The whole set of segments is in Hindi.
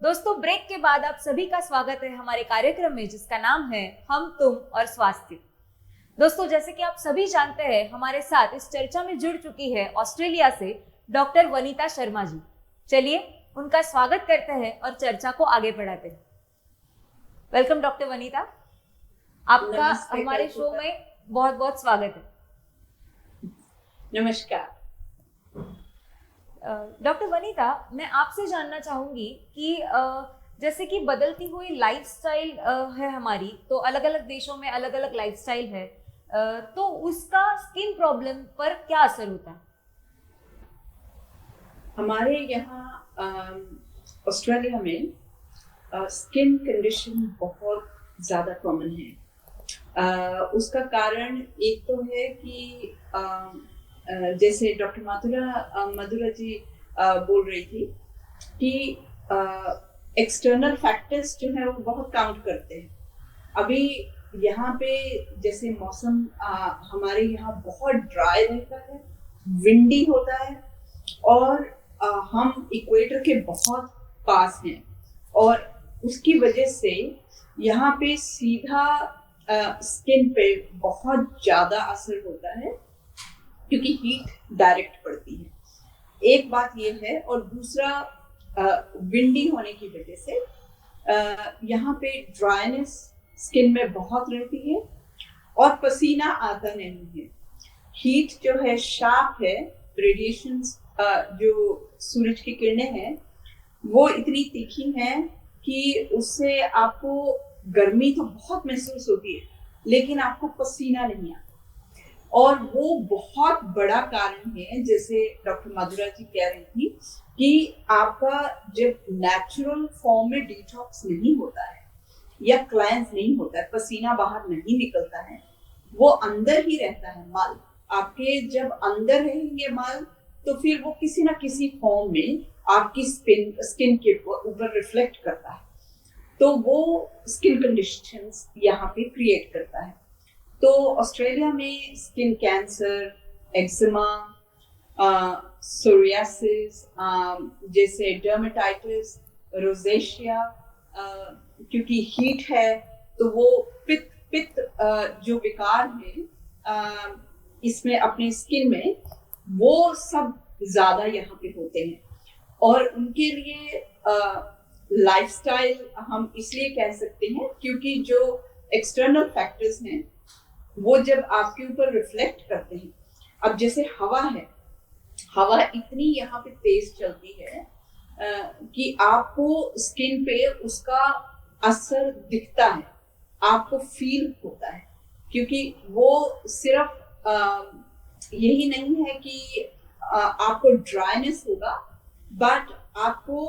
दोस्तों, ब्रेक के बाद आप सभी का स्वागत है हमारे कार्यक्रम में जिसका नाम है हम तुम और स्वास्थ्य। दोस्तों, जैसे कि आप सभी जानते हैं, हमारे साथ इस चर्चा में जुड़ चुकी है ऑस्ट्रेलिया से डॉक्टर वनीता शर्मा जी। चलिए उनका स्वागत करते हैं और चर्चा को आगे बढ़ाते हैं। वेलकम डॉक्टर वनीता, आपका हमारे शो में बहुत बहुत स्वागत है। नमस्कार डॉक्टर वनीता, मैं आपसे जानना चाहूंगी कि जैसे कि बदलती हुई लाइफस्टाइल है हमारी, तो अलग अलग देशों में अलग अलग लाइफस्टाइल है, तो उसका स्किन प्रॉब्लम पर क्या असर होता है? हमारे यहाँ ऑस्ट्रेलिया में स्किन कंडीशन बहुत ज़्यादा कॉमन है। उसका कारण एक तो है कि जैसे डॉक्टर मधुरा जी बोल रही थी कि एक्सटर्नल फैक्टर्स जो है वो बहुत काउंट करते हैं। अभी यहाँ पे जैसे मौसम हमारे यहाँ बहुत ड्राई रहता है, विंडी होता है और हम इक्वेटर के बहुत पास हैं और उसकी वजह से यहाँ पे सीधा स्किन पे बहुत ज़्यादा असर होता है क्योंकि हीट डायरेक्ट पड़ती है। एक बात ये है, और दूसरा विंडी होने की वजह से यहाँ पे ड्राइनेस स्किन में बहुत रहती है और पसीना आता नहीं है। हीट जो है शार्प है, रेडिएशंस जो सूरज की किरणें हैं वो इतनी तीखी हैं कि उससे आपको गर्मी तो बहुत महसूस होती है लेकिन आपको पसीना नहीं आता। और वो बहुत बड़ा कारण है, जैसे डॉक्टर मधुरा जी कह रही थी कि आपका जब नेचुरल फॉर्म में डिटॉक्स नहीं होता है या क्लेंस नहीं होता है, पसीना बाहर नहीं निकलता है, वो अंदर ही रहता है मल। आपके जब अंदर रहेंगे मल तो फिर वो किसी ना किसी फॉर्म में आपकी स्किन के ऊपर रिफ्लेक्ट करता है, तो वो स्किन कंडीशंस यहाँ पे क्रिएट करता है। तो ऑस्ट्रेलिया में स्किन कैंसर, एक्जिमा, सोरियासिस, जैसे डर्मेटाइटिस, रोजेशिया, क्योंकि हीट है तो वो पित्त जो विकार है इसमें अपने स्किन में, वो सब ज्यादा यहाँ पे होते हैं। और उनके लिए लाइफस्टाइल हम इसलिए कह सकते हैं क्योंकि जो एक्सटर्नल फैक्टर्स हैं वो जब आपके ऊपर रिफ्लेक्ट करते हैं। अब जैसे हवा है, हवा इतनी यहाँ पे तेज चलती है कि आपको स्किन पे उसका असर दिखता है, आपको फील होता है, क्योंकि वो सिर्फ यही नहीं है कि आपको ड्राइनेस होगा, बट आपको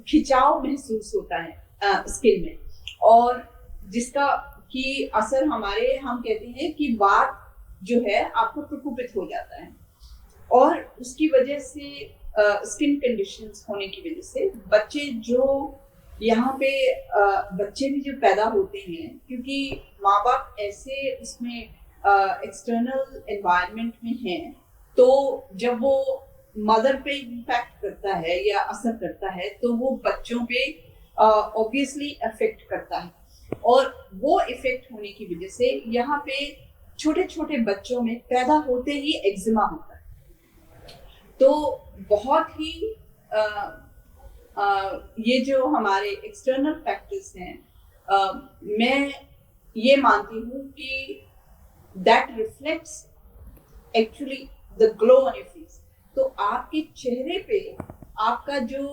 खिंचाव महसूस होता है स्किन में, और जिसका कि असर हमारे, हम कहते हैं कि वात जो है आपको प्रकोपित हो जाता है। और उसकी वजह से स्किन कंडीशंस होने की वजह से बच्चे जो यहाँ पे बच्चे भी जो पैदा होते हैं, क्योंकि माँ बाप ऐसे उसमें एक्सटर्नल एनवायरनमेंट में हैं, तो जब वो मदर पे इम्पैक्ट करता है या असर करता है तो वो बच्चों पे ऑब्वियसली अफेक्ट करता है। और वो इफेक्ट होने की वजह से यहाँ पे छोटे छोटे बच्चों में पैदा होते ही एक्जिमा होता है। तो बहुत ही ये जो हमारे एक्सटर्नल फैक्टर्स हैं, मैं ये मानती हूँ कि that reflects actually the glow on your face. तो आपके चेहरे पे आपका जो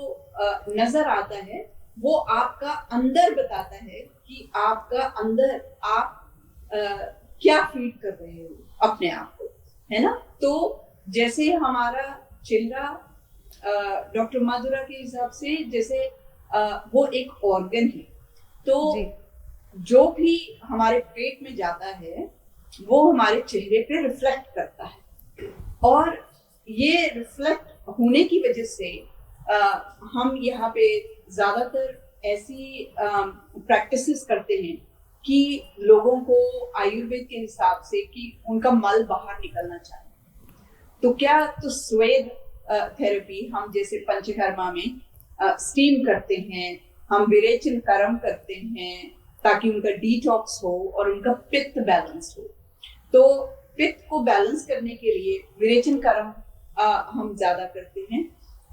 नजर आता है वो आपका अंदर बताता है कि आपका अंदर आप क्या फीड कर रहे हो अपने आप को, है ना। तो जैसे हमारा चेहरा डॉक्टर मधुरा के हिसाब से जैसे वो एक ऑर्गन है, तो जो भी हमारे पेट में जाता है वो हमारे चेहरे पे रिफ्लेक्ट करता है, और ये रिफ्लेक्ट होने की वजह से हम यहाँ पे ज्यादातर ऐसी प्रैक्टिसेस करते हैं कि लोगों को आयुर्वेद के हिसाब से कि उनका मल बाहर निकलना चाहिए, तो क्या तो स्वेद थेरेपी हम जैसे पंचकर्मा में स्टीम करते हैं, हम विरेचन कर्म करते हैं ताकि उनका डिटॉक्स हो और उनका पित्त बैलेंस हो। तो पित्त को बैलेंस करने के लिए विरेचन कर्म हम ज्यादा करते हैं,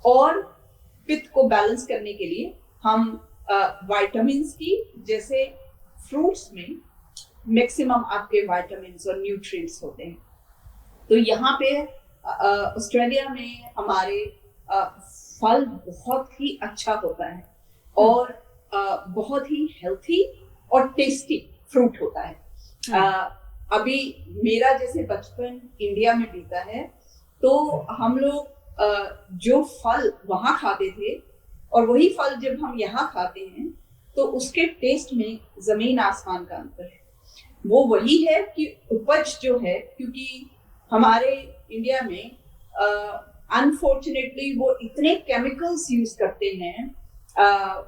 और पित्त को बैलेंस करने के लिए हम विटामिन की, जैसे फ्रूट्स में मैक्सिमम आपके विटामिन्स और न्यूट्रिएंट्स होते हैं। तो यहाँ पे ऑस्ट्रेलिया में हमारे फल बहुत ही अच्छा होता है और बहुत ही हेल्थी और टेस्टी फ्रूट होता है। अभी मेरा जैसे बचपन इंडिया में बीता है, तो हम लोग जो फल वहां खाते थे और वही फल जब हम यहाँ खाते हैं तो उसके टेस्ट में जमीन आसमान का अंतर है। वो वही है कि उपज जो है, क्योंकि हमारे इंडिया में अनफॉर्चुनेटली वो इतने केमिकल्स यूज करते हैं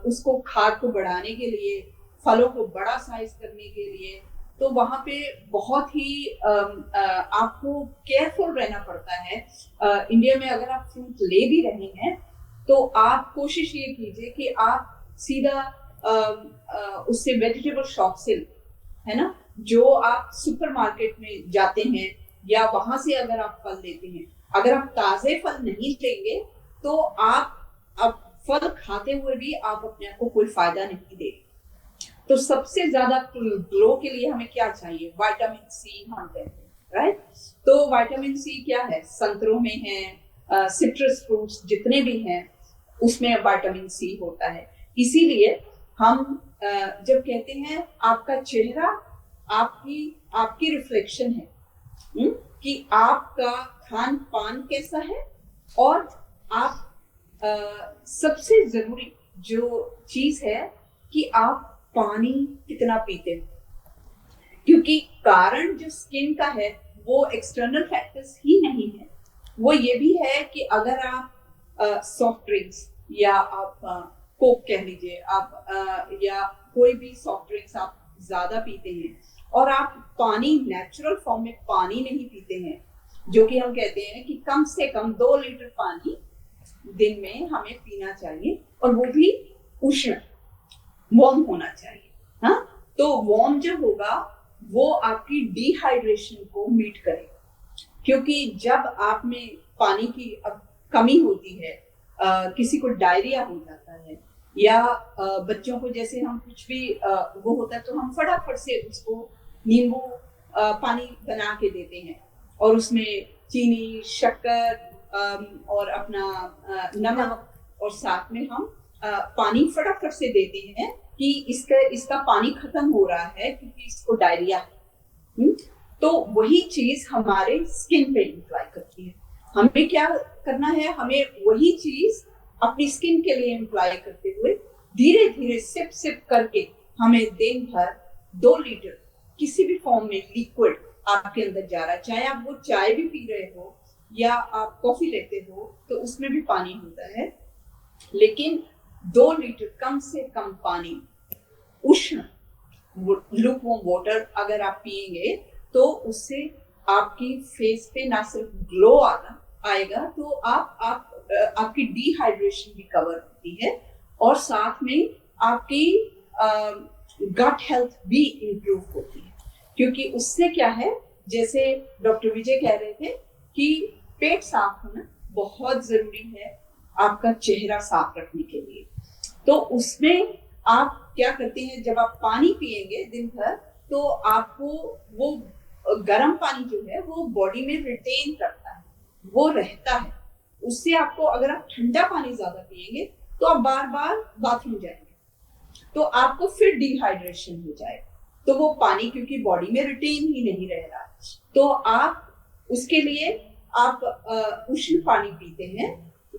उसको खाद को बढ़ाने के लिए, फलों को बड़ा साइज करने के लिए, तो वहां पे बहुत ही आपको केयरफुल रहना पड़ता है। इंडिया में अगर आप फ्रूट ले भी रहे हैं तो आप कोशिश ये कीजिए कि आप सीधा उससे वेजिटेबल शॉप से, है ना, जो आप सुपरमार्केट में जाते हैं या वहां से अगर आप फल लेते हैं, अगर आप ताजे फल नहीं लेंगे तो आप फल खाते हुए भी आप अपने आप को कोई फायदा नहीं देंगे। तो सबसे ज्यादा ग्लो के लिए हमें क्या चाहिए? विटामिन सी हम कहते हैं, राइट? तो विटामिन सी क्या है? संतरों में है, सिट्रस फ्रूट्स जितने भी हैं उसमें विटामिन सी होता है। इसीलिए हम जब कहते हैं आपका चेहरा आपकी रिफ्लेक्शन है, कि आपका खान पान कैसा है, और आप सबसे जरूरी जो चीज है कि आप पानी कितना पीते हैं, क्योंकि कारण जो स्किन का है वो एक्सटर्नल फैक्टर्स ही नहीं है, वो ये भी है कि अगर आप सॉफ्ट ड्रिंक्स या आप कोक कह लीजिए, आप या कोई भी सॉफ्ट ड्रिंक्स आप ज्यादा पीते हैं और आप पानी नेचुरल फॉर्म में पानी नहीं पीते हैं, जो कि हम कहते हैं कि कम से कम 2 लीटर पानी दिन में हमें पीना चाहिए, और वो भी उष्ण वार्म होना चाहिए। हाँ, तो वार्म जो होगा वो आपकी डिहाइड्रेशन को मीट करेगा, क्योंकि जब आप में पानी की कमी होती है, किसी को डायरिया हो जाता है, या बच्चों को जैसे हम कुछ भी वो होता है तो हम फटाफट से उसको नींबू पानी बना के देते हैं और उसमें चीनी, शक्कर और अपना नमक, और साथ में हम पानी फटाफट से देते हैं कि इसका पानी खत्म हो रहा है क्योंकि इसको डायरिया है। तो वही चीज हमारे स्किन पे इम्प्लाई करती है। हमें क्या करना है? हमें वही चीज अपनी स्किन के लिए इम्प्लाई करते हुए धीरे धीरे सिप सिप करके हमें दिन भर 2 लीटर किसी भी फॉर्म में लिक्विड आपके अंदर जा रहा है, चाहे आप वो चाय भी पी रहे हो या आप कॉफी लेते हो तो उसमें भी पानी होता है, लेकिन 2 लीटर कम से कम पानी उष्ण लुकवार्म वाटर अगर आप पिएंगे तो उससे आपकी फेस पे ना सिर्फ ग्लो आएगा, तो आपकी डिहाइड्रेशन भी कवर होती है, और साथ में आपकी गट हेल्थ भी इम्प्रूव होती है। क्योंकि उससे क्या है, जैसे डॉक्टर विजय कह रहे थे कि पेट साफ होना बहुत जरूरी है आपका चेहरा साफ रखने के लिए। तो उसमें आप क्या करते हैं, जब आप पानी पिएंगे दिन भर तो आपको वो गर्म पानी जो है वो बॉडी में रिटेन करता है, वो रहता है। उससे आपको, अगर आप ठंडा पानी ज्यादा पिएंगे तो आप बार बार बाथरूम जाएंगे तो आपको फिर डिहाइड्रेशन हो जाएगा, तो वो पानी क्योंकि बॉडी में रिटेन ही नहीं रह रहा, तो आप उसके लिए आप उष्ण पानी पीते हैं,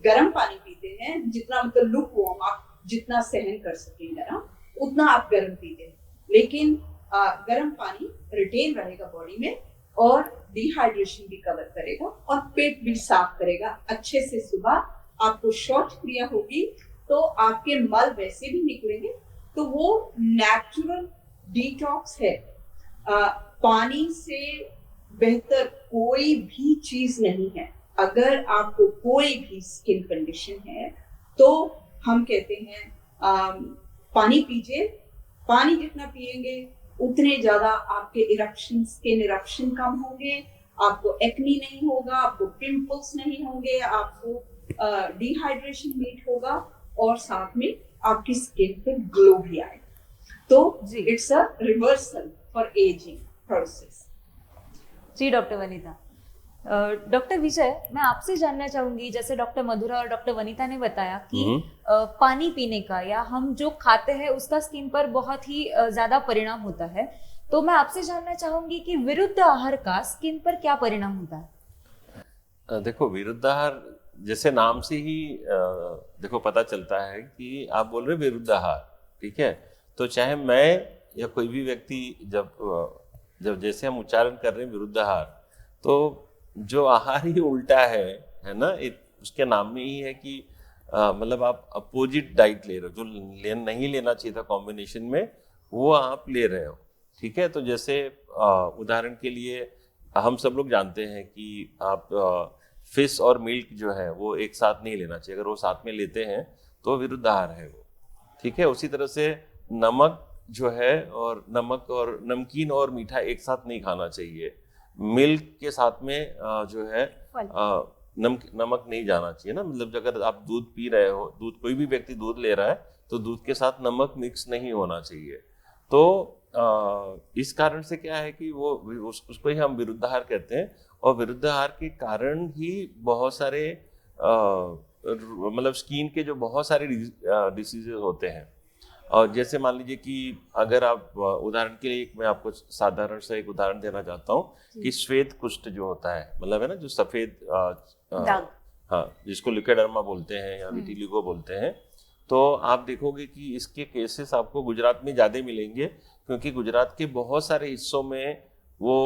गर्म पानी पीते हैं, जितना मतलब लुकवार्म आप जितना सहन कर सके गर्म उतना आप गर्म पीते हैं, लेकिन गर्म पानी रिटेन रहेगा बॉडी में और डिहाइड्रेशन भी कवर करेगा और पेट भी साफ करेगा अच्छे से। सुबह आपको शौच क्रिया होगी तो आपके मल वैसे भी निकलेंगे, तो वो नेचुरल डिटॉक्स है। पानी से बेहतर कोई भी चीज नहीं है। अगर आपको कोई भी स्किन कंडीशन है तो हम कहते हैं पानी पीजिए, पानी जितना पिएंगे उतने ज्यादा आपके इरप्शन, स्किन इरप्शन कम होंगे, आपको एक्नी नहीं होगा, आपको पिंपल्स नहीं होंगे, आपको डिहाइड्रेशन मीट होगा और साथ में आपकी स्किन पे ग्लो भी आएगा। तो it's a reversal for ageing process. जी डॉक्टर वनीता। डॉक्टर विजय, मैं आपसे जानना चाहूंगी, जैसे डॉक्टर मधुरा और डॉक्टर वनीता ने बताया कि पानी पीने का या हम जो खाते हैं उसका स्किन पर बहुत ही ज्यादा परिणाम होता है, तो मैं आपसे जानना चाहूंगी कि विरुद्ध आहार का स्किन पर क्या परिणाम होता है? देखो, विरुद्ध आहार जैसे नाम से ही देखो पता चलता है कि आप बोल रहे विरुद्ध आहार, ठीक है। तो चाहे मैं या कोई भी व्यक्ति जब जैसे हम उच्चारण कर रहे हैं विरुद्ध आहार, तो जो आहार ही उल्टा है ना, उसके नाम में ही है कि मतलब आप अपोजिट डाइट ले रहे हो, जो नहीं लेना चाहिए था कॉम्बिनेशन में, वो आप ले रहे हो, ठीक है। तो जैसे उदाहरण के लिए हम सब लोग जानते हैं कि आप फिश और मिल्क जो है वो एक साथ नहीं लेना चाहिए। अगर वो साथ में लेते हैं तो विरुद्ध आहार है वो, ठीक है। उसी तरह से नमक जो है, और नमक और नमकीन और मीठा एक साथ नहीं खाना चाहिए। मिल्क के साथ में जो है नमक नहीं जाना चाहिए ना। मतलब अगर आप दूध पी रहे हो, दूध, कोई भी व्यक्ति दूध ले रहा है, तो दूध के साथ नमक मिक्स नहीं होना चाहिए। तो इस कारण से क्या है कि वो उसको ही हम विरुद्ध आहार कहते हैं। और विरुद्ध आहार के कारण ही बहुत सारे मतलब स्किन के जो बहुत सारे डिसीजेज होते हैं। और जैसे मान लीजिए कि अगर आप उदाहरण के लिए मैं आपको साधारण सा एक उदाहरण देना चाहता हूँ कि श्वेत कुष्ठ जो होता है, मतलब है ना, जो सफेद दाग, हाँ, जिसको लिकोडर्मा बोलते हैं या विटिलिगो बोलते हैं, तो आप देखोगे कि इसके केसेस आपको गुजरात में ज़्यादा मिलेंगे, क्योंकि गुजरात के बहुत सारे हिस्सों में वो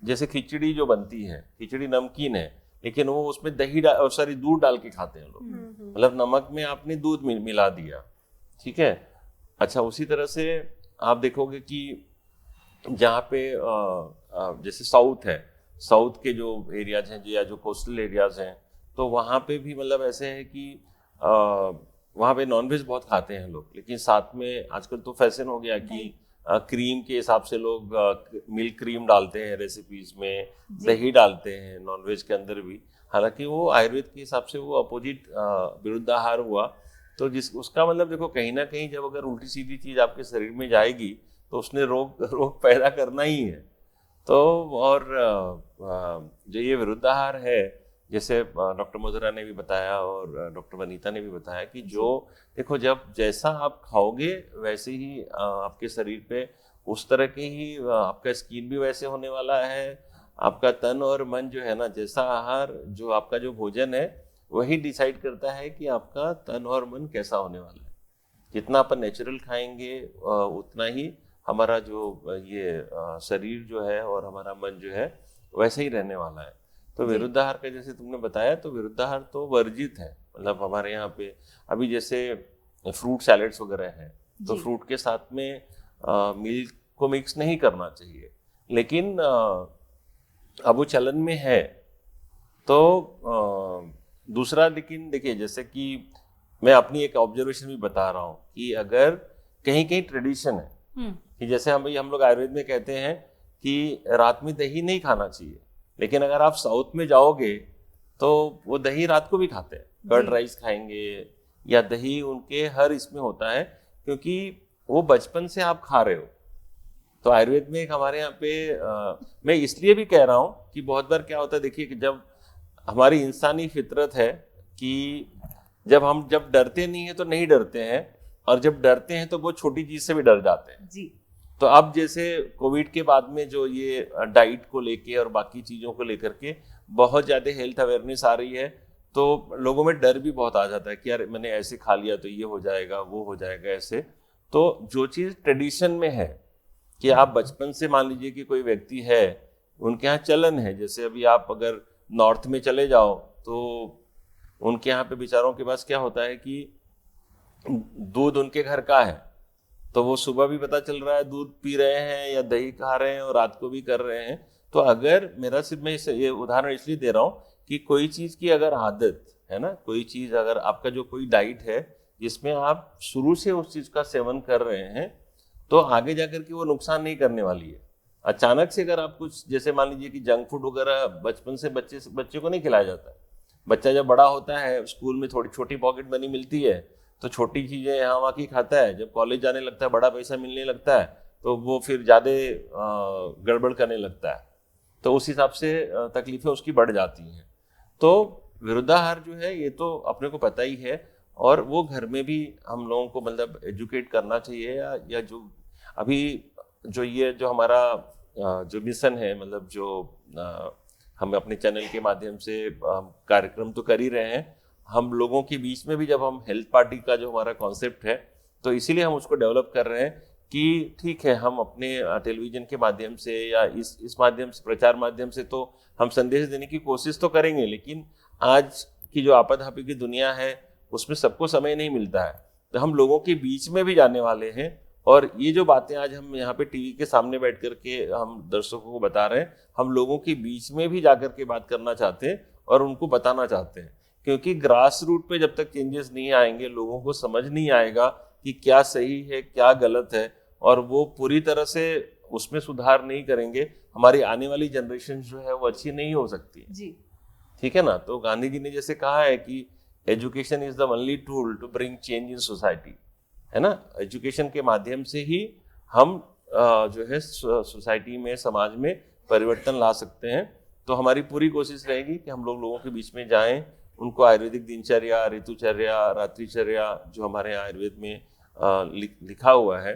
जैसे खिचड़ी जो बनती है, खिचड़ी नमकीन है, लेकिन वो उसमें दूध डाल के खाते हैं लोग। मतलब नमक में आपने दूध मिला दिया, ठीक है। अच्छा, उसी तरह से आप देखोगे कि जहाँ पे जैसे साउथ है, साउथ के जो एरियाज हैं या जो कोस्टल एरियाज हैं, तो वहाँ पे भी मतलब ऐसे है कि वहाँ पे नॉनवेज बहुत खाते हैं लोग, लेकिन साथ में आजकल तो फैशन हो गया कि क्रीम के हिसाब से लोग मिल्क क्रीम डालते हैं रेसिपीज में, दही डालते हैं नॉनवेज के अंदर भी। हालांकि वो आयुर्वेद के हिसाब से वो अपोजिट विरुद्ध आहार हुआ। तो उसका मतलब देखो, कहीं ना कहीं जब अगर उल्टी सीधी चीज आपके शरीर में जाएगी तो उसने रोग पैदा करना ही है। तो और जो ये विरुद्ध आहार है, जैसे डॉक्टर मधुरा ने भी बताया और डॉक्टर वनीता ने भी बताया कि जो देखो, जब जैसा आप खाओगे वैसे ही आपके शरीर पे उस तरह के ही आपका स्किन भी वैसे होने वाला है। आपका तन और मन जो है ना, जैसा आहार, जो आपका जो भोजन है, वही डिसाइड करता है कि आपका तन और मन कैसा होने वाला है। जितना अपन नेचुरल खाएंगे उतना ही हमारा जो ये शरीर जो है और हमारा मन जो है वैसे ही रहने वाला है। तो विरुद्ध आहार का जैसे तुमने बताया, तो विरुद्ध आहार तो वर्जित है। मतलब हमारे यहाँ पे अभी जैसे फ्रूट सैलेड्स वगैरह हैं, तो फ्रूट के साथ में मिल्क को मिक्स नहीं करना चाहिए, लेकिन अब वो चलन में है। तो दूसरा, लेकिन देखिए, जैसे कि मैं अपनी एक ऑब्जर्वेशन भी बता रहा हूँ कि अगर कहीं कहीं ट्रेडिशन है कि जैसे हम लोग आयुर्वेद में कहते हैं कि रात में दही नहीं खाना चाहिए, लेकिन अगर आप साउथ में जाओगे तो वो दही रात को भी खाते हैं, कर्ड राइस खाएंगे या दही उनके हर इसमें होता है, क्योंकि वो बचपन से आप खा रहे हो। तो आयुर्वेद में एक हमारे यहाँ पे मैं इसलिए भी कह रहा हूँ कि बहुत बार क्या होता है, देखिए कि जब हमारी इंसानी फितरत है कि जब डरते नहीं है तो नहीं डरते हैं, और जब डरते हैं तो वो छोटी चीज से भी डर जाते हैं जी। तो अब जैसे कोविड के बाद में जो ये डाइट को लेके और बाकी चीजों को लेकर के बहुत ज्यादा हेल्थ अवेयरनेस आ रही है, तो लोगों में डर भी बहुत आ जाता है कि यार मैंने ऐसे खा लिया तो ये हो जाएगा, वो हो जाएगा, ऐसे। तो जो चीज ट्रेडिशन में है कि आप बचपन से, मान लीजिए कि कोई व्यक्ति है, उनके यहाँ चलन है, जैसे अभी आप अगर नॉर्थ में चले जाओ तो उनके यहाँ पे बेचारों के पास क्या होता है कि दूध उनके घर का है, तो वो सुबह भी पता चल रहा है दूध पी रहे हैं या दही खा रहे हैं और रात को भी कर रहे हैं। तो अगर मेरा सिर्फ, मैं ये उदाहरण इसलिए दे रहा हूँ कि कोई चीज़ की अगर आदत है ना, कोई चीज़ अगर आपका जो कोई डाइट है जिसमें आप शुरू से उस चीज का सेवन कर रहे हैं तो आगे जाकर के वो नुकसान नहीं करने वाली है। अचानक से अगर आप कुछ, जैसे मान लीजिए कि जंक फूड वगैरह बचपन से बच्चे को नहीं खिलाया जाता है। बच्चा जब बड़ा होता है, स्कूल में थोड़ी छोटी पॉकेट मनी मिलती है तो छोटी चीजें यहाँ वहाँ की खाता है। जब कॉलेज जाने लगता है, बड़ा पैसा मिलने लगता है, तो वो फिर ज्यादा गड़बड़ करने लगता है। तो उस हिसाब से तकलीफें उसकी बढ़ जाती हैं। तो विरुद्धाहार जो है ये तो अपने को पता ही है, और वो घर में भी हम लोगों को मतलब एजुकेट करना चाहिए। या जो अभी जो ये जो हमारा जो मिशन है, मतलब जो हम अपने चैनल के माध्यम से कार्यक्रम तो कर ही रहे हैं, हम लोगों के बीच में भी जब हम हेल्थ पार्टी का जो हमारा कॉन्सेप्ट है, तो इसीलिए हम उसको डेवलप कर रहे हैं कि ठीक है, हम अपने टेलीविजन के माध्यम से या इस माध्यम से, प्रचार माध्यम से तो हम संदेश देने की कोशिश तो करेंगे, लेकिन आज की जो आपाधापी की दुनिया है उसमें सबको समय नहीं मिलता है। तो हम लोगों के बीच में भी जाने वाले हैं, और ये जो बातें आज हम यहाँ पे टीवी के सामने बैठ कर के हम दर्शकों को बता रहे हैं, हम लोगों के बीच में भी जाकर के बात करना चाहते हैं और उनको बताना चाहते हैं। क्योंकि ग्रास रूट पे जब तक चेंजेस नहीं आएंगे, लोगों को समझ नहीं आएगा कि क्या सही है क्या गलत है, और वो पूरी तरह से उसमें सुधार नहीं करेंगे, हमारी आने वाली जनरेशन जो है वो अच्छी नहीं हो सकती जी। ठीक है ना। तो गांधी जी ने जैसे कहा है कि education is the only tool to bring change in society, है ना। एजुकेशन के माध्यम से ही हम जो है सोसाइटी में, समाज में परिवर्तन ला सकते हैं। तो हमारी पूरी कोशिश रहेगी कि हम लोगों के बीच में जाएं, उनको आयुर्वेदिक दिनचर्या, ऋतुचर्या, रात्रिचर्या जो हमारे यहाँ आयुर्वेद में लिखा हुआ है,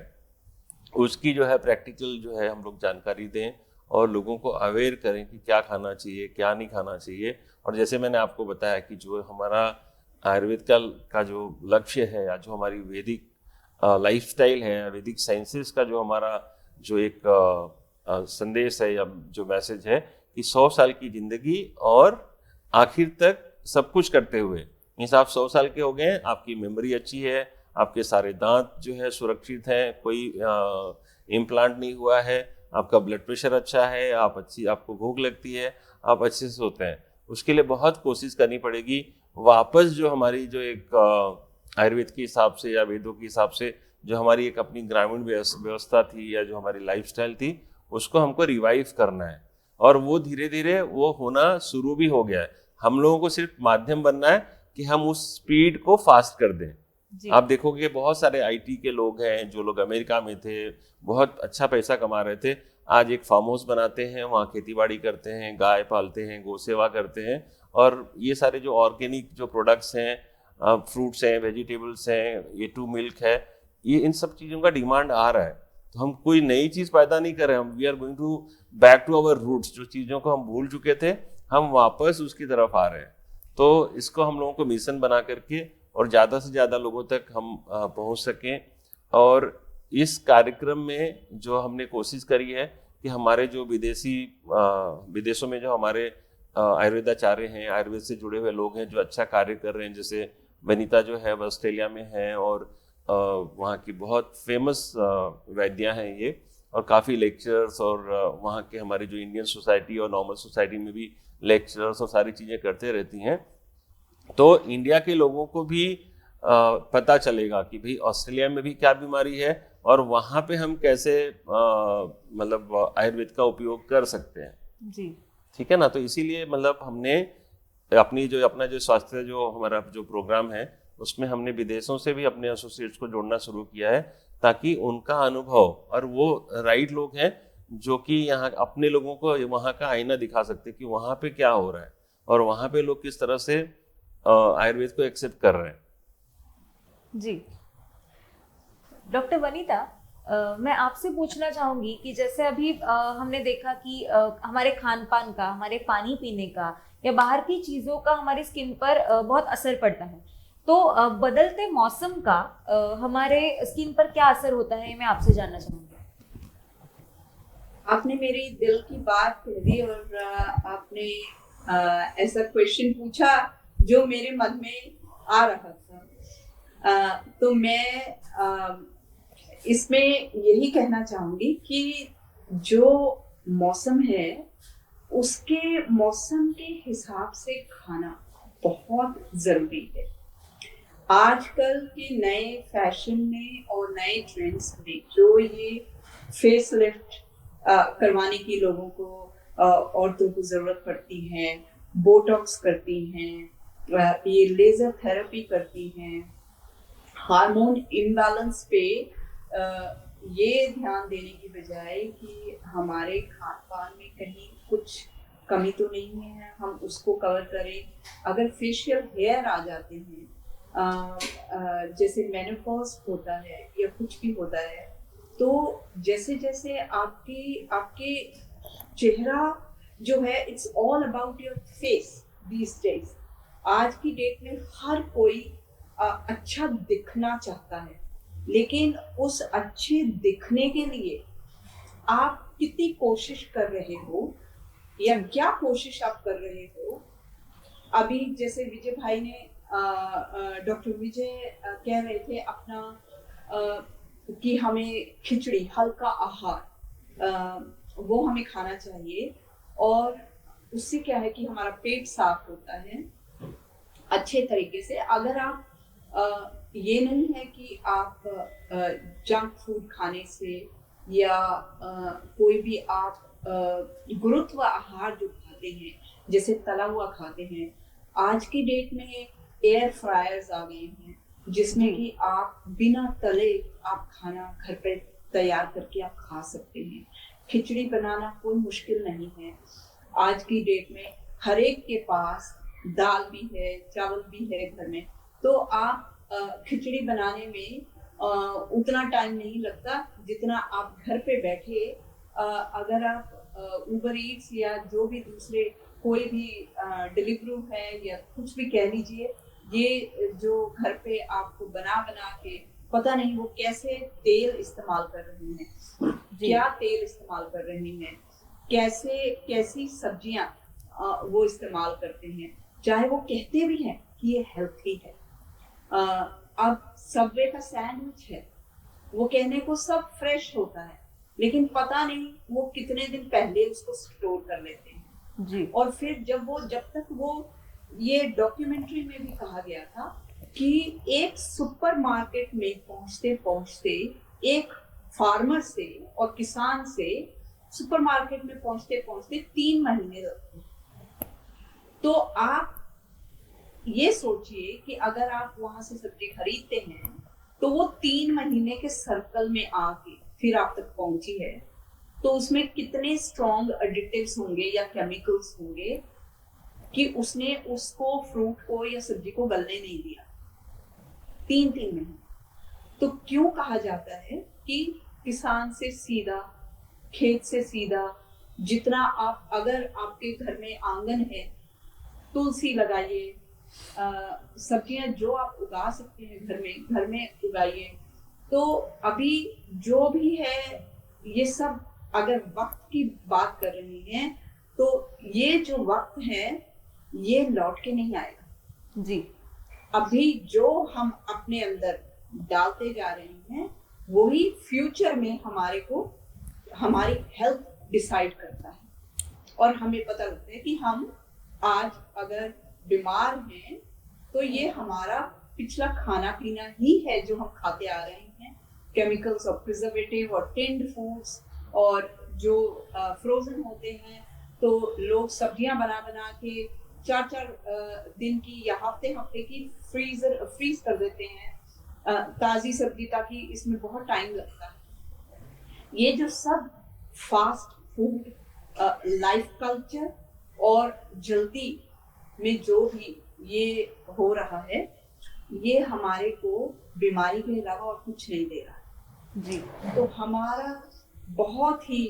उसकी जो है प्रैक्टिकल जो है हम लोग जानकारी दें और लोगों को अवेयर करें कि क्या खाना चाहिए क्या नहीं खाना चाहिए। और जैसे मैंने आपको बताया कि जो हमारा आयुर्वेद का जो लक्ष्य है, या जो हमारी वैदिक लाइफस्टाइल है, वैदिक साइंसेस का जो हमारा जो एक संदेश है या जो मैसेज है कि 100 साल की जिंदगी और आखिर तक सब कुछ करते हुए, मीन्स आप 100 साल के हो गए, आपकी मेमोरी अच्छी है, आपके सारे दांत जो है सुरक्षित हैं, कोई इम्प्लांट नहीं हुआ है, आपका ब्लड प्रेशर अच्छा है, आपको भूख लगती है, आप अच्छे से सोते हैं। उसके लिए बहुत कोशिश करनी पड़ेगी। वापस जो हमारी जो एक आयुर्वेद के हिसाब से या वेदों के हिसाब से जो हमारी एक अपनी ग्रामीण व्यवस्था थी या जो हमारी लाइफस्टाइल थी, उसको हमको रिवाइव करना है। और वो धीरे धीरे वो होना शुरू भी हो गया है। हम लोगों को सिर्फ माध्यम बनना है कि हम उस स्पीड को फास्ट कर दें। आप देखोगे बहुत सारे आईटी के लोग हैं, जो लोग अमेरिका में थे, बहुत अच्छा पैसा कमा रहे थे, आज एक फार्म हाउस बनाते हैं, वहाँ खेतीबाड़ी करते हैं, गाय पालते हैं, गौ सेवा करते हैं, और ये सारे जो ऑर्गेनिक जो प्रोडक्ट्स हैं, फ्रूट्स हैं, वेजिटेबल्स हैं, A2 मिल्क है, ये इन सब चीज़ों का डिमांड आ रहा है। तो हम कोई नई चीज़ पैदा नहीं कर रहे हैं, हम we are going to back to our roots. जो चीज़ों को हम भूल चुके थे, हम वापस उसकी तरफ आ रहे हैं। तो इसको हम लोगों को मिशन बना करके और ज़्यादा से ज़्यादा लोगों तक हम पहुंच सकें। और इस कार्यक्रम में जो हमने कोशिश करी है कि हमारे जो विदेशों में जो हमारे आयुर्वेदाचार्य हैं, आयुर्वेद से जुड़े हुए लोग हैं जो अच्छा कार्य कर रहे हैं, जैसे वनिता जो है वो ऑस्ट्रेलिया में है और वहाँ की बहुत फेमस वैद्या हैं ये, और काफ़ी लेक्चर्स, और वहाँ के हमारे जो इंडियन सोसाइटी और नॉर्मल सोसाइटी में भी लेक्चर्स और सारी चीज़ें करते रहती हैं। तो इंडिया के लोगों को भी पता चलेगा कि भाई ऑस्ट्रेलिया में भी क्या बीमारी है और वहाँ पे हम कैसे मतलब आयुर्वेद का उपयोग कर सकते हैं जी। ठीक है ना। तो इसीलिए मतलब हमने अपना जो स्वास्थ्य जो हमारा जो प्रोग्राम है उसमें हमने विदेशों से भी अपने एसोसिएट्स को जोड़ना शुरू किया है, ताकि उनका अनुभव, और वो राइट लोग हैं जो कि यहाँ अपने लोगों को वहाँ का आईना दिखा सकते कि वहाँ पे क्या हो रहा है और वहाँ पे लोग किस तरह से आयुर्वेद को एक्सेप्ट कर रहे हैं। जी डॉक्टर वनिता, मैं आपसे पूछना चाहूंगी कि जैसे अभी हमने देखा कि हमारे खान पान का, हमारे पानी पीने का या बाहर की चीज़ों का हमारी स्किन पर बहुत असर पड़ता है। तो बदलते मौसम का हमारे स्किन पर क्या असर होता है, मैं आपसे जानना चाहूंगी। आपने मेरे दिल की बात कह दी और आपने ऐसा क्वेश्चन पूछा जो मेरे मन में आ रहा था। तो मैं इसमें यही कहना चाहूंगी कि जो मौसम है उसके मौसम के हिसाब से खाना बहुत जरूरी है। आजकल के नए फैशन में और नए ट्रेंड्स में जो ये फेस लिफ्ट करवाने की लोगों को औरतों को जरूरत पड़ती है, बोटॉक्स करती हैं, ये लेजर थेरेपी करती हैं, हार्मोन इम्बैलेंस पे ये ध्यान देने की बजाय कि हमारे खान पान में कहीं कुछ कमी तो नहीं है, हम उसको कवर करें। अगर फेशियल हेयर आ जाते हैं, जैसे मेनोपॉज होता है या कुछ भी होता है, तो जैसे जैसे आपके चेहरा जो है, it's all about your face these days. आज की डेट में हर कोई अच्छा दिखना चाहता है, लेकिन उस अच्छे दिखने के लिए आप कितनी कोशिश कर रहे हो या क्या कोशिश आप कर रहे हो। अभी जैसे विजय भाई ने डॉक्टर विजय कह रहे थे अपना कि हमें खिचड़ी, हल्का आहार वो हमें खाना चाहिए, और उससे क्या है कि हमारा पेट साफ होता है अच्छे तरीके से। अगर आप ये नहीं है कि आप जंक फूड खाने से या कोई भी आप गुरुत्व आहार जो खाते हैं, जैसे तला हुआ खाते हैं, आज की डेट में एयर फ्रायर्स आ गए हैं जिसमें कि आप बिना तले आप खाना घर पे तैयार करके आप खा सकते हैं। खिचड़ी बनाना कोई मुश्किल नहीं है। आज की डेट में हर एक के पास दाल भी है, चावल भी है घर में, तो आप खिचड़ी बनाने में उतना टाइम नहीं लगता जितना आप घर पे बैठे अगर आप उबर ईट्स या जो भी दूसरे कोई भी डिलीवरू है या कुछ भी कह लीजिए, ये जो घर पे आपको बना बना के, पता नहीं वो कैसे तेल इस्तेमाल कर रही हैं, क्या तेल इस्तेमाल कर रही हैं, कैसी सब्जियां वो इस्तेमाल करते हैं, चाहे वो कहते भी हैं कि ये हेल्थी है। अब सबवे का सैंडविच है, वो कहने को सब फ्रेश होता है, लेकिन पता नहीं वो कितने दिन पहले उसको स्टोर कर लेते हैं जी। और फिर जब तक वो, ये डॉक्यूमेंट्री में भी कहा गया था कि एक सुपरमार्केट में पहुंचते पहुंचते, एक फार्मर से और किसान से सुपरमार्केट में पहुंचते पहुंचते 3 महीने लगते। तो आप ये सोचिए कि अगर आप वहां से सब्जी खरीदते हैं तो वो 3 महीने के सर्कल में आके फिर आप तक पहुंची है, तो उसमें कितने स्ट्रॉन्ग एडिटिव्स होंगे या केमिकल्स होंगे कि उसने उसको, फ्रूट को या सब्जी को गलने नहीं दिया 3 महीने। तो क्यों कहा जाता है कि किसान से सीधा, खेत से सीधा, जितना आप, अगर आपके घर में आंगन है, तुलसी लगाइए, सब्जियां जो आप उगा सकते हैं घर में उगाइए। तो अभी जो भी है, ये सब अगर वक्त की बात कर रही हैं, तो ये जो वक्त है ये लौट के नहीं आएगा जी। अभी जो हम अपने अंदर डालते जा रहे हैं वही फ्यूचर में हमारी हेल्थ डिसाइड करता है। और हमें पता लगता है कि हम आज अगर बीमार हैं तो ये हमारा पिछला खाना पीना ही है जो हम खाते आ रहे हैं, केमिकल्स और प्रिजर्वेटिव और टिन्ड फूड्स, और जो फ्रोजन होते हैं। तो लोग सब्जियां बना बना के 4 दिन की या हफ्ते की फ्रीज कर देते हैं ताजी सब्जी, ताकि इसमें बहुत टाइम लगता है। ये जो सब फास्ट फूड, लाइफ कल्चर और जल्दी में जो भी ये हो रहा है, ये हमारे को बीमारी के अलावा और कुछ नहीं दे रहा जी। तो हमारा बहुत ही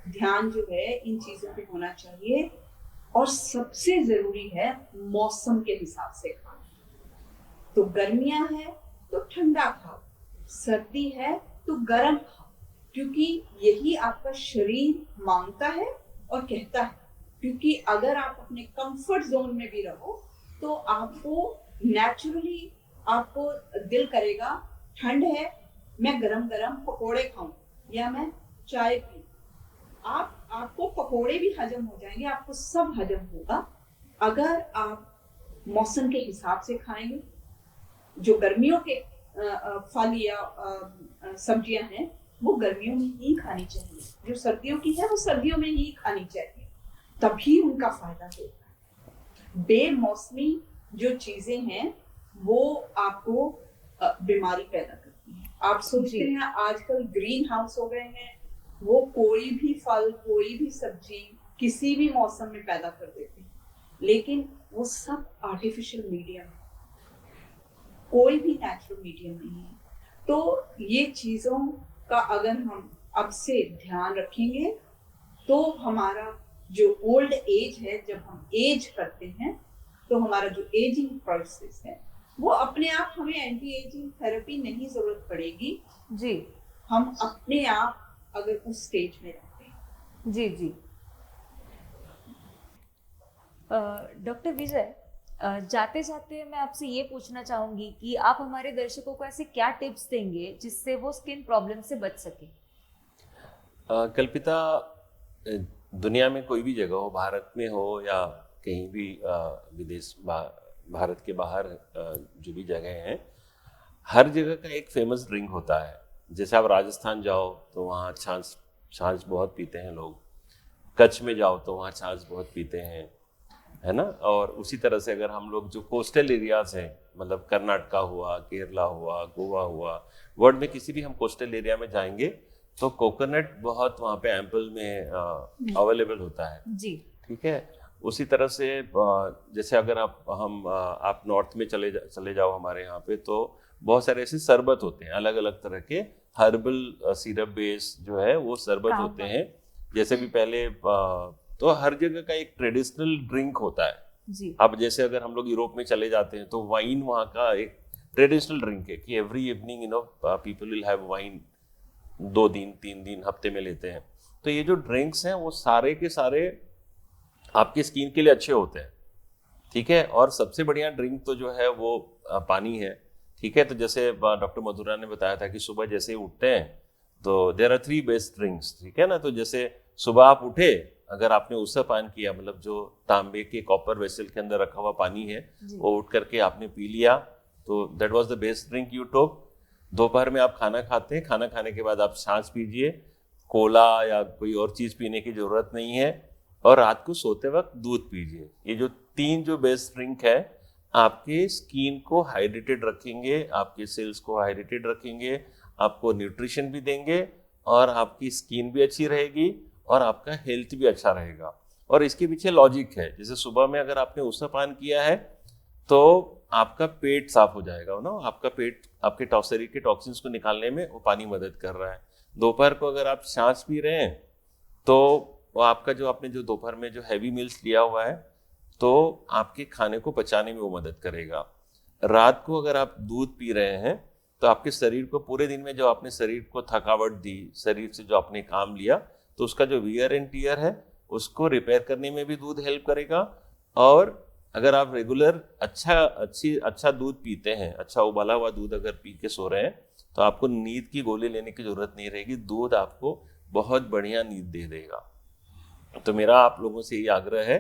ध्यान जो है इन चीजों पे होना चाहिए। और सबसे जरूरी है मौसम के हिसाब से खाना। तो गर्मियां है तो ठंडा खाओ, सर्दी है तो गर्म खाओ, क्योंकि यही आपका शरीर मांगता है और कहता है। क्योंकि अगर आप अपने कंफर्ट जोन में भी रहो तो आपको नेचुरली आपको दिल करेगा, ठंड है मैं गरम गरम पकोड़े खाऊं या मैं चाय पीऊं। आपको पकोड़े भी हजम हो जाएंगे, आपको सब हजम होगा अगर आप मौसम के हिसाब से खाएंगे। जो गर्मियों के फल या सब्जियां हैं वो गर्मियों में ही खानी चाहिए, जो सर्दियों की है वो सर्दियों में ही खानी चाहिए, तभी उनका फायदा होगा। बेमौसमी जो चीजें हैं वो आपको बीमारी पैदा करती हैं। आप सोचते हैं आजकल ग्रीन हाउस हो गए हैं, वो कोई भी फल कोई भी सब्जी किसी भी मौसम में पैदा कर देते हैं, लेकिन वो सब आर्टिफिशियल मीडियम है, कोई भी नेचुरल मीडियम नहीं है। तो ये चीजों का अगर हम अब से ध्यान रखेंगे तो हमारा जो ओल्ड एज है, जब हम एज करते हैं तो हमारा जो एजिंग प्रोसेस है वो अपने आप, हमें एंटी एजिंग थेरेपी नहीं जरूरत पड़ेगी जी, हम अपने आप अगर उस स्टेज में रहते हैं। जी जी। डॉक्टर विजय, जाते जाते मैं आपसे ये पूछना चाहूंगी कि आप हमारे दर्शकों को ऐसे क्या टिप्स देंगे जिससे वो स्किन प्रॉब्लम से बच सके? कल्पिता, दुनिया में कोई भी जगह हो, भारत में हो या कहीं भी विदेश, भारत के बाहर जो भी जगह हैं, हर जगह का एक फेमस ड्रिंक होता है। जैसे आप राजस्थान जाओ तो वहाँ छाछ बहुत पीते हैं लोग, कच्छ में जाओ तो वहाँ छाछ बहुत पीते हैं, है ना। और उसी तरह से अगर हम लोग जो कोस्टल एरियाज हैं, मतलब कर्नाटका हुआ, केरला हुआ, गोवा हुआ, वर्ल्ड में किसी भी हम कोस्टल एरिया में जाएंगे तो कोकोनट बहुत वहाँ पे एम्पल में अवेलेबल होता है जी, ठीक है। उसी तरह से जैसे अगर आप नॉर्थ में चले जाओ हमारे यहाँ पे, तो बहुत सारे ऐसे शरबत होते हैं, अलग अलग तरह के हर्बल सिरप बेस जो है वो शरबत होते हैं। जैसे भी पहले तो हर जगह का एक ट्रेडिशनल ड्रिंक होता है जी। अब जैसे अगर हम लोग यूरोप में चले जाते हैं तो वाइन वहाँ का एक ट्रेडिशनल ड्रिंक है कि every evening people will have wine, 2 दिन 3 दिन हफ्ते में लेते हैं। तो ये जो ड्रिंक्स हैं वो सारे के सारे आपकी स्किन के लिए अच्छे होते हैं, ठीक है। और सबसे बढ़िया ड्रिंक तो जो है वो पानी है, ठीक है। तो जैसे डॉक्टर मधुरा ने बताया था कि सुबह जैसे ही उठते हैं तो देयर आर 3 बेस्ट ड्रिंक्स, ठीक है ना। तो जैसे सुबह आप उठे, अगर आपने उससे पान किया, मतलब जो तांबे के कॉपर वेसल के अंदर रखा हुआ पानी है वो उठ करके आपने पी लिया, तो that was the best drink you took. दोपहर में आप खाना खाते हैं, खाना खाने के बाद आप छाछ पीजिए, कोला या कोई और चीज़ पीने की ज़रूरत नहीं है। और रात को सोते वक्त दूध पीजिए। ये जो 3 जो बेस्ट ड्रिंक है आपके स्किन को हाइड्रेटेड रखेंगे, आपके सेल्स को हाइड्रेटेड रखेंगे, आपको न्यूट्रिशन भी देंगे और आपकी स्किन भी अच्छी रहेगी और आपका हेल्थ भी अच्छा रहेगा। और इसके पीछे लॉजिक है, जैसे सुबह में अगर आपने उसका पान किया है तो आपका पेट साफ हो जाएगा ना, आपका पेट आपके शरीर के टॉक्सिन्स को निकालने में वो पानी मदद कर रहा है। दोपहर को अगर आप छाछ पी रहे हैं तो वो आपका जो आपने जो दोपहर में जो हैवी मील्स लिया हुआ है तो आपके खाने को पचाने में वो मदद करेगा। रात को अगर आप दूध पी रहे हैं तो आपके शरीर को पूरे दिन में जो आपने शरीर को थकावट दी, शरीर से जो आपने काम लिया, तो उसका जो वियर एंड टीयर है उसको रिपेयर करने में भी दूध हेल्प करेगा। और अगर आप रेगुलर अच्छा दूध पीते हैं, अच्छा उबाला हुआ दूध अगर पी के सो रहे हैं तो आपको नींद की गोली लेने की जरूरत नहीं रहेगी, दूध आपको बहुत बढ़िया नींद दे देगा। तो मेरा आप लोगों से ये आग्रह है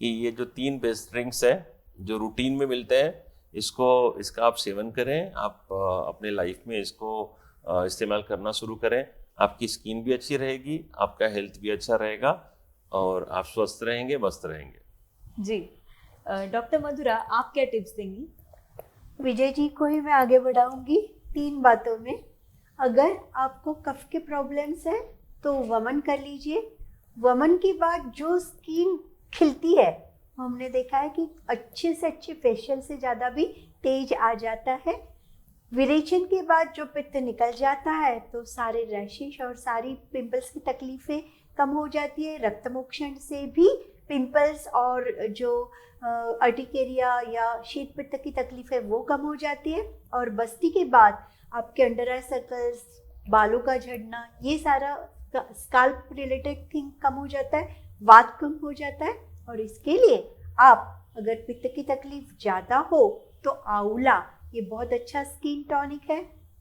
कि ये जो 3 बेस्ट ड्रिंक्स हैं जो रूटीन में मिलते हैं, इसका आप सेवन करें, आप अपने लाइफ में इसको इस्तेमाल करना शुरू करें। आपकी स्किन भी अच्छी रहेगी, आपका हेल्थ भी अच्छा रहेगा और आप स्वस्थ रहेंगे, मस्त रहेंगे। जी, डॉक्टर मधुरा, आप क्या टिप्स देंगी? विजय जी को ही मैं आगे बढ़ाऊंगी 3 बातों में। अगर आपको कफ के प्रॉब्लम्स है तो वमन कर लीजिए। वमन के बाद जो स्किन खिलती है, हमने देखा है कि अच्छे से अच्छे फेशियल से ज़्यादा भी तेज आ जाता है। विरेचन के बाद जो पित्त निकल जाता है तो सारे रैशेस और सारी पिंपल्स की तकलीफ़ें कम हो जाती है। रक्तमोक्षण से भी पिंपल्स और जो अर्टिकेरिया या शीत पित्त की तकलीफ़ है वो कम हो जाती है। और बस्ती के बाद आपके अंडर आई सर्कल्स, बालों का झड़ना, ये सारा स्काल्प रिलेटेड थिंग कम हो जाता है, वात कम हो जाता है। और इसके लिए आप अगर पित्त की तकलीफ ज़्यादा हो तो आंवला ये बहुत अच्छा स्किन टॉनिक है।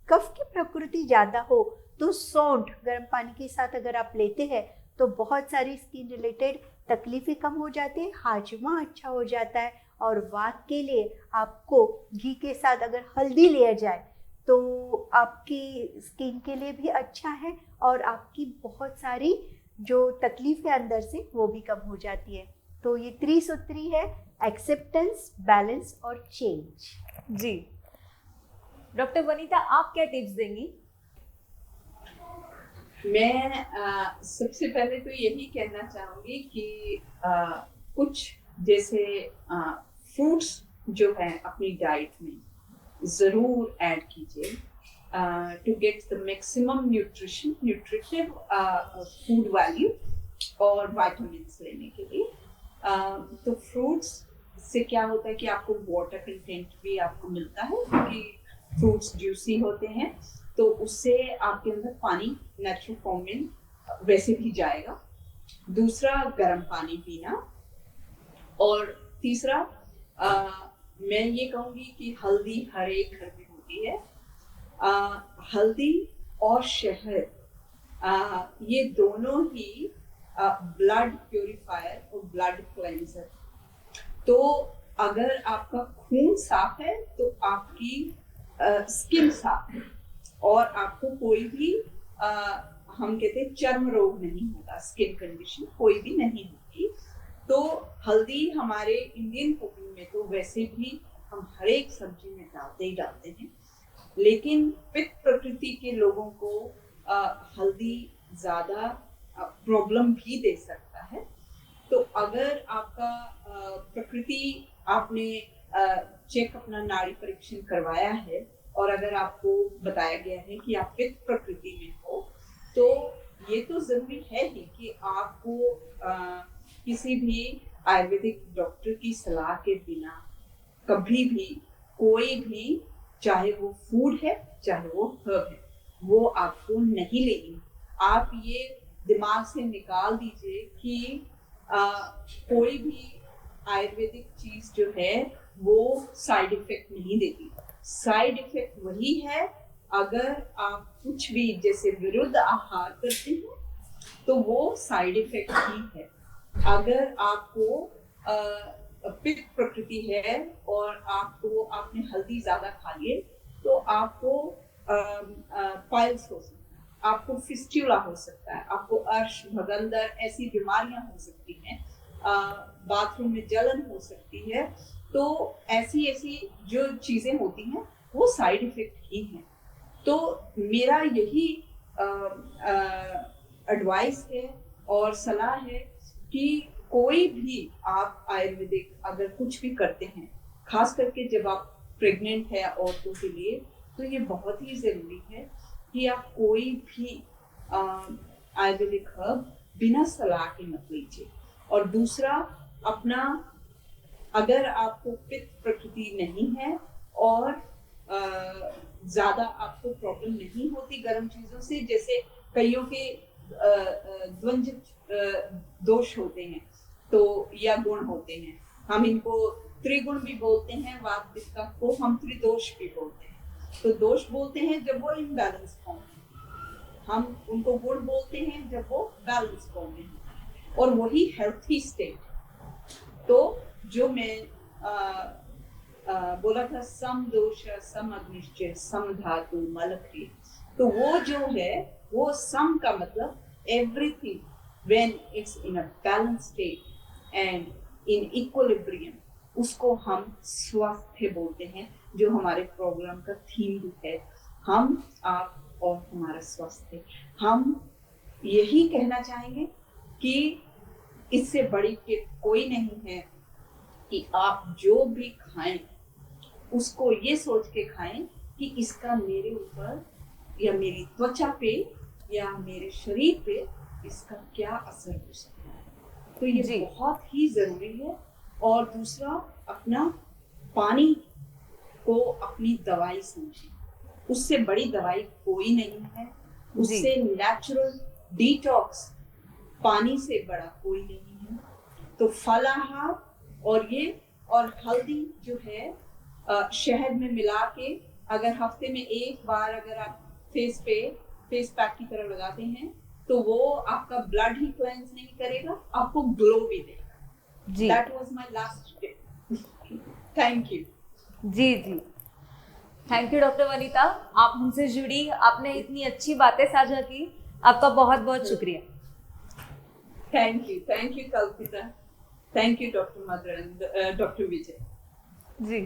कफ की प्रकृति ज़्यादा हो तो सौंठ गर्म पानी के साथ अगर आप लेते हैं तो बहुत सारी स्किन रिलेटेड तकलीफ़ें कम हो जाती है, हाजमा अच्छा हो जाता है और वात के लिए आपको घी के साथ अगर हल्दी लिया जाए तो आपकी स्किन के लिए भी अच्छा है और आपकी बहुत सारी जो तकलीफें अंदर से वो भी कम हो जाती है। तो ये त्रिसूत्री है, एक्सेप्टेंस, बैलेंस और चेंज। जी डॉक्टर वनीता, आप क्या टिप्स देंगी? मैं सबसे पहले तो यही कहना चाहूंगी कि कुछ जैसे फ्रूट्स जो है अपनी डाइट में जरूर ऐड कीजिए to get the maximum nutritive food value और विटामिन्स लेने के लिए। तो फ्रूट्स से क्या होता है कि आपको वाटर कंटेंट भी आपको मिलता है क्योंकि फ्रूट्स जूसी होते हैं, तो उससे आपके अंदर पानी नेचुरल फॉर्म में वैसे भी जाएगा। दूसरा, गर्म पानी पीना। और तीसरा, मैं ये कहूँगी कि हल्दी हर एक घर में होती है। हल्दी और शहद ये दोनों ही ब्लड प्यूरिफायर और ब्लड क्लेंसर। तो अगर आपका खून साफ है तो आपकी स्किन साफ है और आपको कोई भी हम कहते हैं चर्म रोग नहीं होता, स्किन कंडीशन कोई भी नहीं होती। तो हल्दी हमारे इंडियन कुकिंग में तो वैसे भी हम हर एक सब्जी में डालते ही डालते हैं, लेकिन पित्त प्रकृति के लोगों को हल्दी ज्यादा प्रॉब्लम भी दे सकता है। तो अगर आपका प्रकृति, आपने चेक अपना नाड़ी परीक्षण करवाया है और अगर आपको बताया गया है कि आप पित्त प्रकृति में हो, तो ये तो जरूरी है ही कि आपको किसी भी आयुर्वेदिक डॉक्टर की सलाह के बिना कभी भी कोई भी, चाहे वो फूड है चाहे वो हर्ब है, वो आपको नहीं लेनी। आप ये दिमाग से निकाल दीजिए कि कोई भी आयुर्वेदिक चीज जो है वो साइड इफेक्ट नहीं देती। साइड इफेक्ट वही है अगर आप कुछ भी जैसे विरुद्ध आहार करते हैं तो वो साइड इफेक्ट ही है। अगर आपको पित्त प्रकृति है और आपने हल्दी ज्यादा खा लिए तो आपको पाइल्स हो सकता है, आपको फिस्टुला हो सकता है, आपको अर्श भगंदर ऐसी बीमारियां हो सकती हैं, बाथरूम में जलन हो सकती है। तो ऐसी जो चीजें होती हैं वो साइड इफेक्ट ही हैं। तो मेरा यही एडवाइस है और सलाह है कि कोई भी आप आयुर्वेदिक अगर कुछ भी करते हैं, खास करके जब आप प्रेग्नेंट है औरतों के लिए, तो ये बहुत ही जरूरी है कि आप कोई भी आयुर्वेदिक हर्ब बिना सलाह के मत लीजिए। और दूसरा, अपना अगर आपको पित्त प्रकृति नहीं है और ज्यादा आपको प्रॉब्लम नहीं होती गर्म चीजों से, जैसे कईयों के द्वंद्व दोष होते हैं तो या गुण होते हैं, हम इनको त्रिगुण भी बोलते हैं, वात पित्त को हम त्रिदोष भी बोलते हैं। तो दोष बोलते हैं जब वो इम्बैलेंस फॉर्म है, हम उनको गुण बोलते हैं जब वो बैलेंस फॉर्म में है, और वही हेल्थी स्टेट। तो जो मैं बोला था, सम दोष सम अग्निश्चय सम धातु मलक्रिय, तो वो जो है वो सम का मतलब everything when it's in a balance state and in equilibrium, उसको हम स्वास्थ्य बोलते हैं, जो हमारे प्रोग्राम का थीम भी है, हम आप और हमारा स्वास्थ्य। हम यही कहना चाहेंगे कि इससे बड़ी टिप कोई नहीं है कि आप जो भी खाएं उसको ये सोच के खाएं कि इसका मेरे ऊपर या मेरी त्वचा पे या मेरे शरीर पे इसका क्या असर हो सकता है। तो ये बहुत ही जरूरी है। और दूसरा, अपना पानी को अपनी दवाई समझें, उससे बड़ी दवाई कोई नहीं है, उससे नेचुरल डिटॉक्स पानी से बड़ा कोई नहीं है। तो फलाहार और हल्दी जो है शहद में मिला के अगर हफ्ते में एक बार अगर आप फेस पैक की तरह लगाते हैं तो वो आपका ब्लड ही क्लेंस नहीं करेगा, आपको ग्लो भी देगा। That was my last tip. Thank you. जी जी, थैंक यू डॉक्टर वनिता, आप हमसे जुड़ी, आपने इतनी अच्छी बातें साझा की, आपका बहुत बहुत शुक्रिया। Thank you Kalpita, thank you doctor Madhura and doctor Vijay. जी,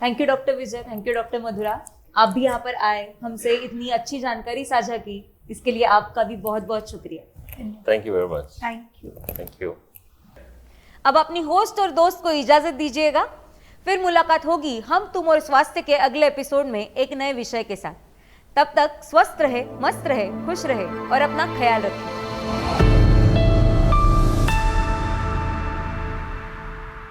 thank you doctor Vijay, thank you doctor Madhura, आप भी यहाँ पर आए, हमसे इतनी अच्छी जानकारी साझा की, इसके लिए आपका भी बहुत बहुत शुक्रिया। Thank you very much. Thank you. Thank you. अब अपनी होस्ट और दोस्त को इजाजत दीजिएगा, फिर मुलाकात होगी हम तुम और स्वास्थ्य के अगले एपिसोड में एक नए विषय के साथ। तब तक स्वस्थ रहे, मस्त रहे, खुश रहे और अपना ख्याल रखें।